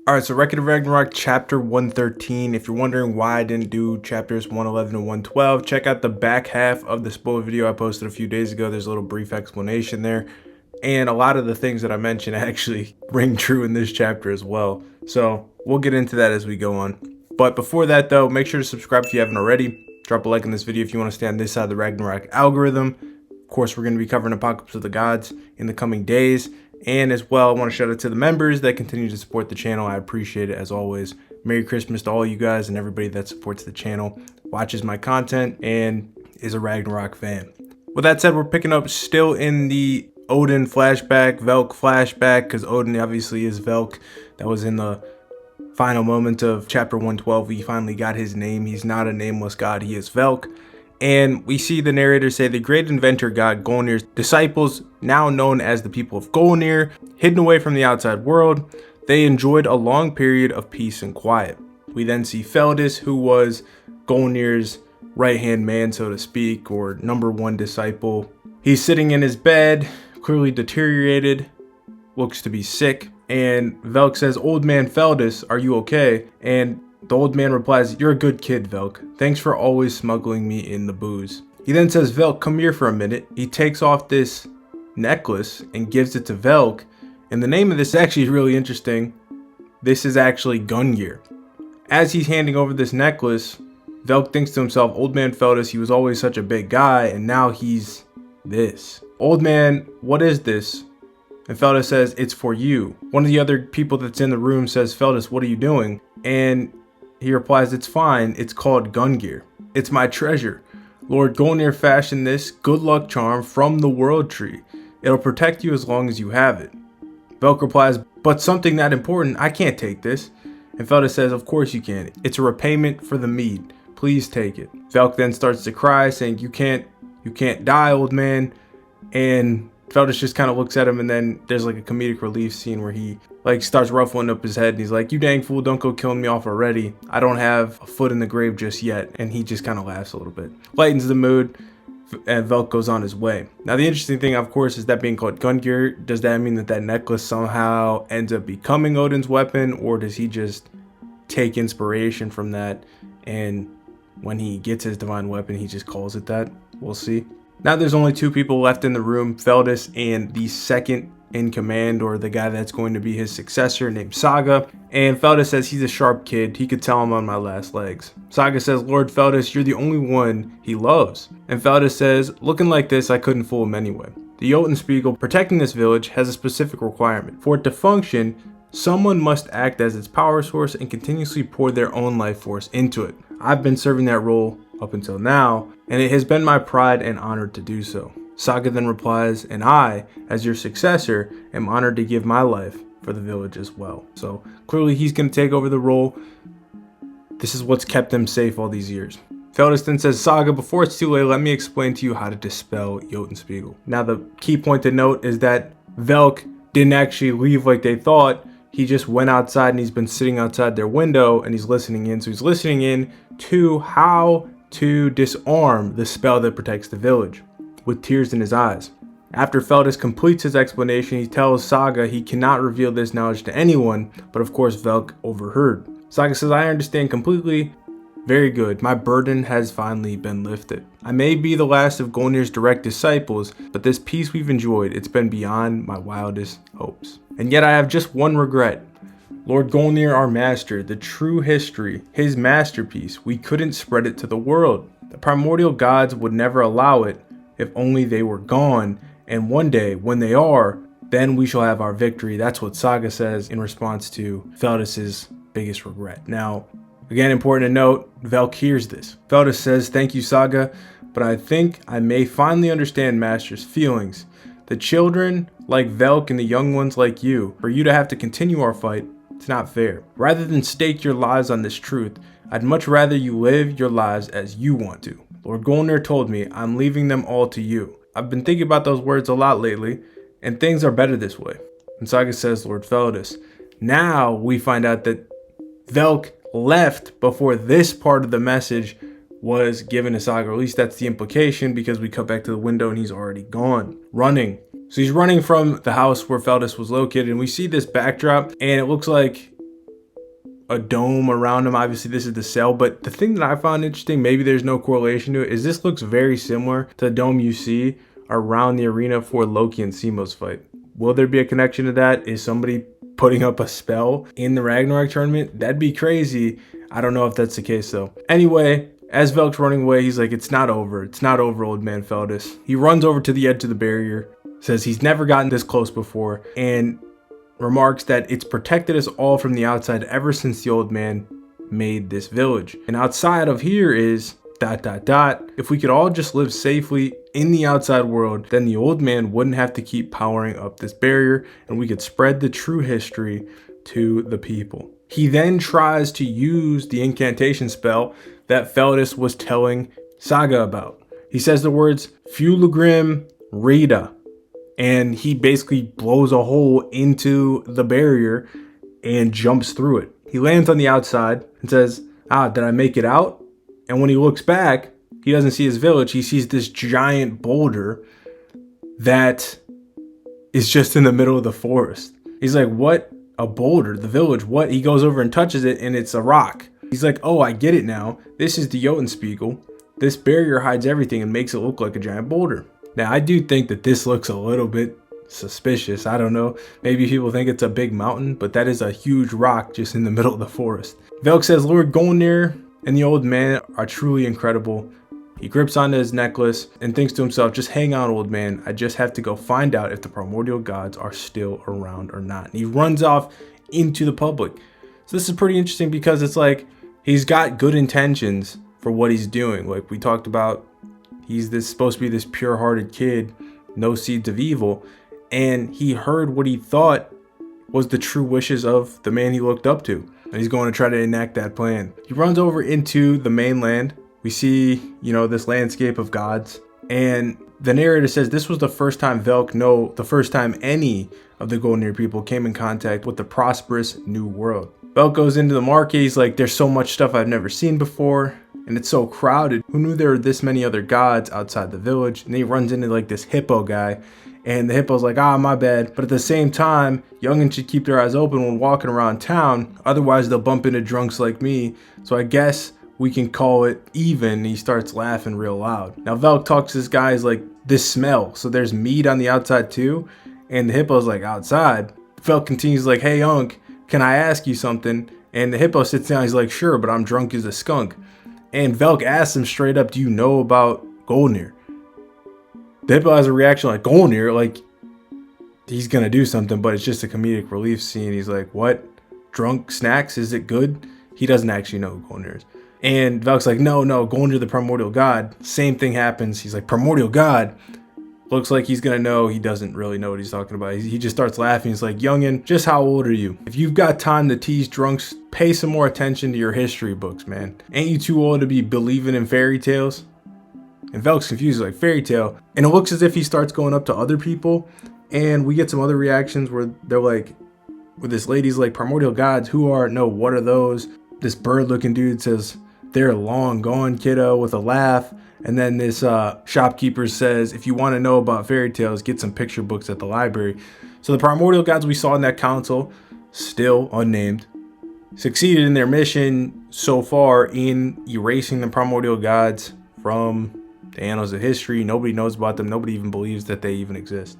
Alright, so Record of Ragnarok chapter 113. If you're wondering why I didn't do chapters 111 and 112, check out the back half of the spoiler video I posted a few days ago. There's a little brief explanation there. And a lot of the things that I mentioned actually ring true in this chapter as well. So we'll get into that as we go on. But before that though, make sure to subscribe if you haven't already. Drop a like on this video if you want to stay on this side of the Ragnarok algorithm. Of course, we're going to be covering Apocalypse of the Gods in the coming days. And as well, I want to shout out to the members that continue to support the channel. I appreciate it as always. Merry Christmas to all you guys and everybody that supports the channel, watches my content, and is a Ragnarok fan. With that said, we're picking up still in the Odin flashback, Velk flashback, because Odin obviously is Velk. That was in the final moment of chapter 112. We finally got his name. He's not a nameless god. He is Velk. And we see the narrator say the great inventor god Gungeear's disciples, now known as the people of Gungeear, hidden away from the outside world, they enjoyed a long period of peace and quiet. We then see Feldis, who was Gungeear's right-hand man, so to speak, or number one disciple. He's sitting in his bed, clearly deteriorated, looks to be sick, and Velk says, "Old man Feldis, are you okay?" And the old man replies, "You're a good kid, Velk. Thanks for always smuggling me in the booze." He then says, "Velk, come here for a minute." He takes off this necklace and gives it to Velk. And the name of this is actually really interesting. This is actually Gungeear. As he's handing over this necklace, Velk thinks to himself, old man Feldis, he was always such a big guy, and now he's this. "Old man, what is this?" And Feldis says, "It's for you." One of the other people that's in the room says, "Feldis, what are you doing?" And he replies, "It's fine. It's called Gungeear. It's my treasure. Lord Gungeear fashioned this good luck charm from the world tree. It'll protect you as long as you have it." Velk replies, "But something that important, I can't take this." And Feldis says, "Of course you can. It's a repayment for the mead. Please take it." Velk then starts to cry, saying, you can't die, old man." And Feldis just kind of looks at him, and then there's like a comedic relief scene where he like starts ruffling up his head and he's like, "You dang fool, don't go killing me off already. I don't have a foot in the grave just yet." And he just kind of laughs a little bit, lightens the mood, and Velk goes on his way. Now the interesting thing, of course, is that being called Gungeear, does that mean that that necklace somehow ends up becoming Odin's weapon, or does he just take inspiration from that, and when he gets his divine weapon he just calls it that? We'll see. Now there's only two people left in the room, Feldis and the second in command, or the guy that's going to be his successor, named Saga. And Feldis says he's a sharp kid, he could tell I'm on my last legs. Saga says, "Lord Feldis, you're the only one he loves." And Feldis says, "Looking like this, I couldn't fool him anyway. The Jotunspiegel protecting this village has a specific requirement. For it to function, someone must act as its power source and continuously pour their own life force into it. I've been serving that role up until now, and it has been my pride and honor to do so." Saga then replies, "And I, as your successor, am honored to give my life for the village as well." So clearly he's going to take over the role. This is what's kept them safe all these years. Feldis then says, "Saga, before it's too late, let me explain to you how to dispel Jotunspiegel." Now the key point to note is that Velk didn't actually leave like they thought. He just went outside and he's been sitting outside their window and he's listening in. So he's listening in to how to disarm the spell that protects the village, with tears in his eyes. After Feldis completes his explanation, he tells Saga he cannot reveal this knowledge to anyone, but of course Velk overheard. Saga says, "I understand completely. Very good. My burden has finally been lifted. I may be the last of Gungeear's direct disciples, but this peace we've enjoyed, it's been beyond my wildest hopes. And yet I have just one regret. Lord Gungeear, our master, the true history, his masterpiece, we couldn't spread it to the world. The primordial gods would never allow it if only they were gone. And one day, when they are, then we shall have our victory." That's what Saga says in response to Feldis's biggest regret. Now, again, important to note, Velk hears this. Feldis says, "Thank you, Saga, but I think I may finally understand Master's feelings. The children like Velk and the young ones like you, for you to have to continue our fight, it's not fair. Rather than stake your lives on this truth, I'd much rather you live your lives as you want to. Lord Gungeear told me I'm leaving them all to you. I've been thinking about those words a lot lately, and things are better this way." And Saga says, "Lord Feldis." Now we find out that Velk left before this part of the message was given to Saga, or at least that's the implication, because we cut back to the window and he's already gone, running. So he's running from the house where Feldis was located, and we see this backdrop, and it looks like a dome around him. Obviously this is the cell, but the thing that I found interesting, maybe there's no correlation to it, is this looks very similar to the dome you see around the arena for Loki and Simo's fight. Will there be a connection to that? Is somebody putting up a spell in the Ragnarok tournament? That'd be crazy. I don't know if that's the case though. Anyway, as Velk's running away, he's like, it's not over. It's not over, old man Feldus. He runs over to the edge of the barrier, says he's never gotten this close before, and remarks that it's protected us all from the outside ever since the old man made this village. And outside of here is ... If we could all just live safely in the outside world, then the old man wouldn't have to keep powering up this barrier, and we could spread the true history to the people. He then tries to use the incantation spell that Feldus was telling Saga about. He says the words Fulgrim Rita, and he basically blows a hole into the barrier and jumps through it. He lands on the outside and says, did I make it out? And when he looks back, he doesn't see his village. He sees this giant boulder that is just in the middle of the forest. He's like, what? A boulder? The village? What? He goes over and touches it, and it's a rock. He's like, oh, I get it now. This is the Jotunspiegel. This barrier hides everything and makes it look like a giant boulder. Now, I do think that this looks a little bit suspicious. I don't know. Maybe people think it's a big mountain, but that is a huge rock just in the middle of the forest. Velk says Lord Gungeear and the old man are truly incredible. He grips onto his necklace and thinks to himself, just hang on, old man. I just have to go find out if the primordial gods are still around or not. And he runs off into the public. So this is pretty interesting because it's like he's got good intentions for what he's doing. Like we talked about, he's supposed to be this pure-hearted kid, no seeds of evil. And he heard what he thought was the true wishes of the man he looked up to. And he's going to try to enact that plan. He runs over into the mainland. We see, this landscape of gods. And the narrator says this was the first time the first time any of the Gungeear people came in contact with the prosperous new world. Velk goes into the market. He's like, there's so much stuff I've never seen before. And it's so crowded. Who knew there were this many other gods outside the village? And then he runs into like this hippo guy. And the hippo's like, my bad. But at the same time, youngins should keep their eyes open when walking around town. Otherwise, they'll bump into drunks like me. So I guess we can call it even. And he starts laughing real loud. Now, Velk talks to this guy. He's like, this smell. So there's meat on the outside too. And the hippo's like, outside? Velk continues like, hey, Unk, can I ask you something? And the hippo sits down. He's like, sure, but I'm drunk as a skunk. And Velk asks him straight up, do you know about Gungeear? The hippo has a reaction like, Gungeear? Like, he's going to do something, but it's just a comedic relief scene. He's like, what? Drunk snacks? Is it good? He doesn't actually know who Gungeear is. And Velk's like, no, Gungeear, the primordial god. Same thing happens. He's like, primordial god? Looks like he's going to know. He doesn't really know what he's talking about. He just starts laughing. He's like, youngin, just how old are you? If you've got time to tease drunks, pay some more attention to your history books, man. Ain't you too old to be believing in fairy tales? And Velk's confused, like, fairy tale. And it looks as if he starts going up to other people. And we get some other reactions where they're like, with this lady's like, primordial gods, what are those? This bird looking dude says, they're long gone, kiddo, with a laugh. And then this shopkeeper says, if you want to know about fairy tales, get some picture books at the library. So the primordial gods we saw in that council, still unnamed, succeeded in their mission so far in erasing the primordial gods from the annals of history. Nobody knows about them. Nobody even believes that they even exist.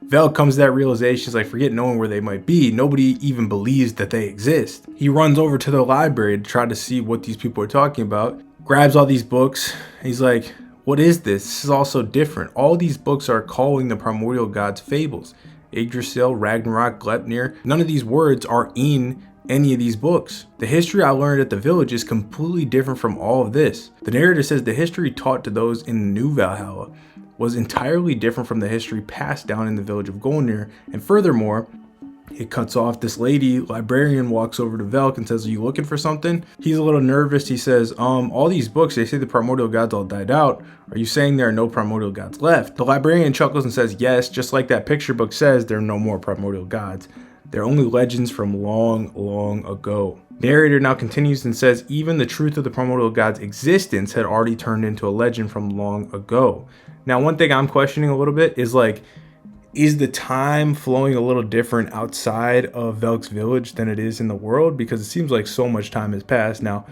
Velk comes to that realization. He's like, forget knowing where they might be. Nobody even believes that they exist. He runs over to the library to try to see what these people are talking about. Grabs all these books. He's like, what is this? This is all so different. All these books are calling the primordial gods fables. Yggdrasil, Ragnarok, Gleipnir. None of these words are in any of these books. The history I learned at the village is completely different from all of this. The narrator says the history taught to those in the new Valhalla was entirely different from the history passed down in the village of Gungeear. And furthermore, it cuts off. This lady librarian walks over to Velk and says, are you looking for something? He's a little nervous. He says, all these books, they say the primordial gods all died out. Are you saying there are no primordial gods left? The librarian chuckles and says, yes, just like that picture book says, there are no more primordial gods. They're only legends from long, long ago. Narrator now continues and says, even the truth of the primordial gods' existence had already turned into a legend from long ago. Now, one thing I'm questioning a little bit is like, Is the time flowing a little different outside of Velk's village than it is in the world? Because it seems like so much time has passed. Now,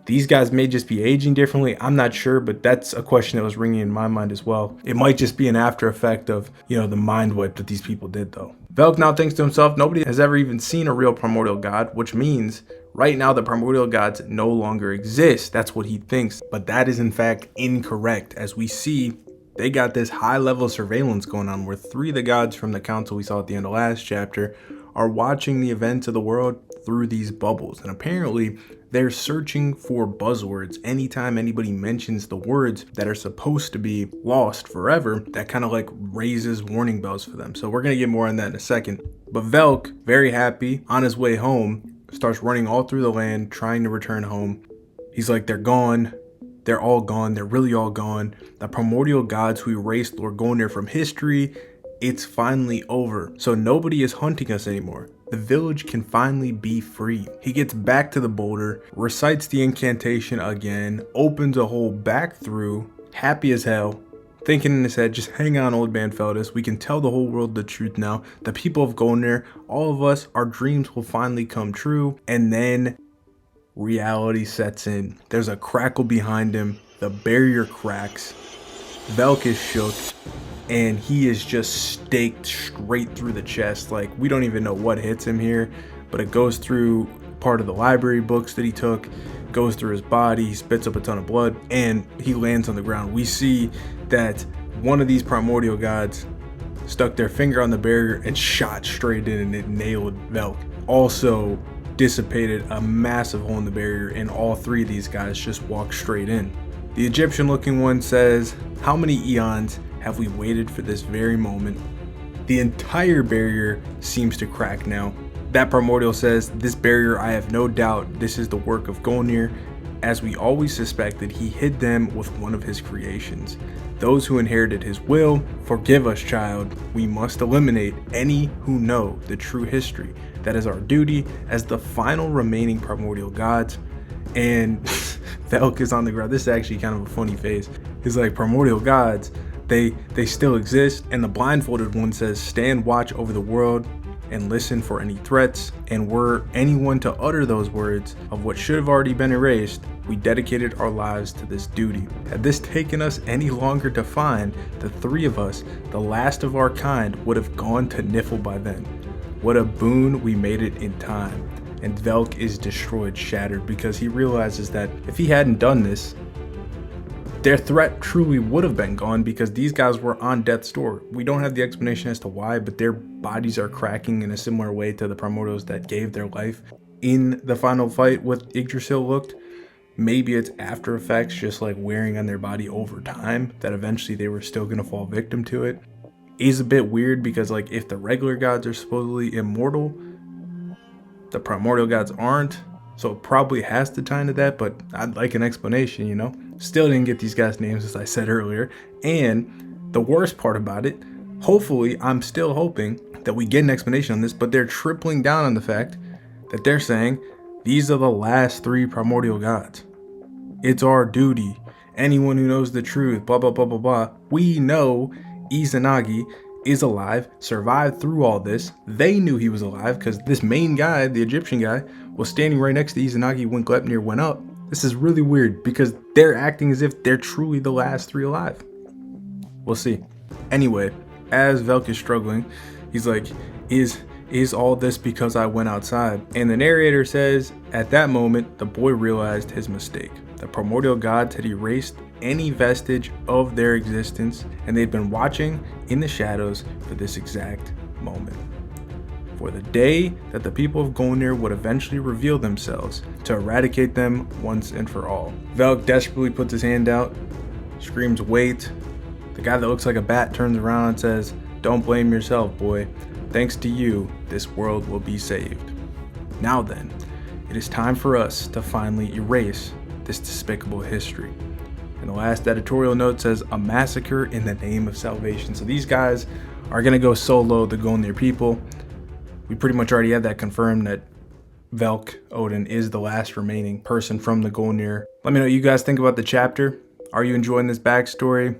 these guys may just be aging differently. I'm not sure, but that's a question that was ringing in my mind as well. It might just be an after effect of, the mind wipe that these people did, though. Velk now thinks to himself, nobody has ever even seen a real primordial god, which means right now the primordial gods no longer exist. That's what he thinks. But that is in fact incorrect. As we see, they got this high level surveillance going on where 3 of the gods from the council we saw at the end of last chapter are watching the events of the world through these bubbles. And apparently they're searching for buzzwords. Anytime anybody mentions the words that are supposed to be lost forever, that kind of like raises warning bells for them. So we're going to get more on that in a second. But Velk, very happy, on his way home, starts running all through the land, trying to return home. He's like, they're gone. They're all gone. They're really all gone. The primordial gods who erased Lord Gungeear from history, it's finally over. So nobody is hunting us anymore. The village can finally be free. He gets back to the boulder, recites the incantation again, opens a hole back through, happy as hell, thinking in his head, just hang on, old man Feldus. We can tell the whole world the truth now. The people of Gungeear, all of us, our dreams will finally come true. And then reality sets in. There's a crackle behind him. The barrier cracks. Velk is shook. And he is just staked straight through the chest. Like, we don't even know what hits him here, but it goes through part of the library books that he took, goes through his body, he spits up a ton of blood, and he lands on the ground. We see that one of these primordial gods stuck their finger on the barrier and shot straight in, and it nailed Velk. Also dissipated a massive hole in the barrier, and all 3 of these guys just walked straight in. The Egyptian looking one says, how many eons have we waited for this very moment? The entire barrier seems to crack now. That primordial says, this barrier, I have no doubt this is the work of Gungeear. As we always suspected, he hid them with one of his creations. Those who inherited his will, forgive us, child. We must eliminate any who know the true history. That is our duty as the final remaining primordial gods. And Velk is on the ground. This is actually kind of a funny face. He's like, primordial gods, they still exist. And the blindfolded one says, stand watch over the world and listen for any threats. And were anyone to utter those words of what should have already been erased, we dedicated our lives to this duty. Had this taken us any longer to find, the 3 of us, the last of our kind, would have gone to Niffle by then. What a boon we made it in time. And Velk is destroyed, shattered, because he realizes that if he hadn't done this, their threat truly would have been gone, because these guys were on death's door. We don't have the explanation as to why, but their bodies are cracking in a similar way to the primordials that gave their life in the final fight with Yggdrasil looked. Maybe it's after effects just like wearing on their body over time that eventually they were still going to fall victim to it. Is a bit weird because like if the regular gods are supposedly immortal, the primordial gods aren't. So it probably has to tie into that, but I'd like an explanation, Still didn't get these guys' names, as I said earlier. And the worst part about it, hopefully, I'm still hoping that we get an explanation on this, but they're tripling down on the fact that they're saying these are the last 3 primordial gods. It's our duty. Anyone who knows the truth, blah, blah, blah, blah, blah. We know Izanagi is alive, survived through all this. They knew he was alive because this main guy, the Egyptian guy, was standing right next to Izanagi when Gleipnir went up. This is really weird because they're acting as if they're truly the last 3 alive. We'll see. Anyway, as Velk is struggling, he's like, is all this because I went outside? And the narrator says, at that moment, the boy realized his mistake. The primordial gods had erased any vestige of their existence, and they'd been watching in the shadows for this exact moment. For the day that the people of Gungeear would eventually reveal themselves to eradicate them once and for all. Velk desperately puts his hand out, screams, wait. The guy that looks like a bat turns around and says, don't blame yourself, boy. Thanks to you, this world will be saved. Now then, it is time for us to finally erase this despicable history. And the last editorial note says, a massacre in the name of salvation. So these guys are going to go solo the Gungeear people. We pretty much already had that confirmed that Velk, Odin, is the last remaining person from the Gungeear. Let me know what you guys think about the chapter. Are you enjoying this backstory?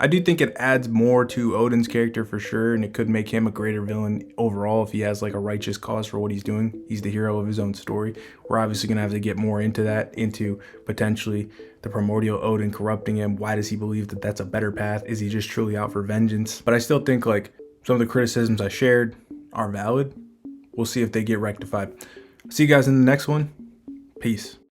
I do think it adds more to Odin's character for sure, and it could make him a greater villain overall if he has like a righteous cause for what he's doing. He's the hero of his own story. We're obviously gonna have to get more into that, into potentially the primordial Odin corrupting him. Why does he believe that that's a better path? Is he just truly out for vengeance? But I still think like some of the criticisms I shared are valid. We'll see if they get rectified. See you guys in the next one. Peace.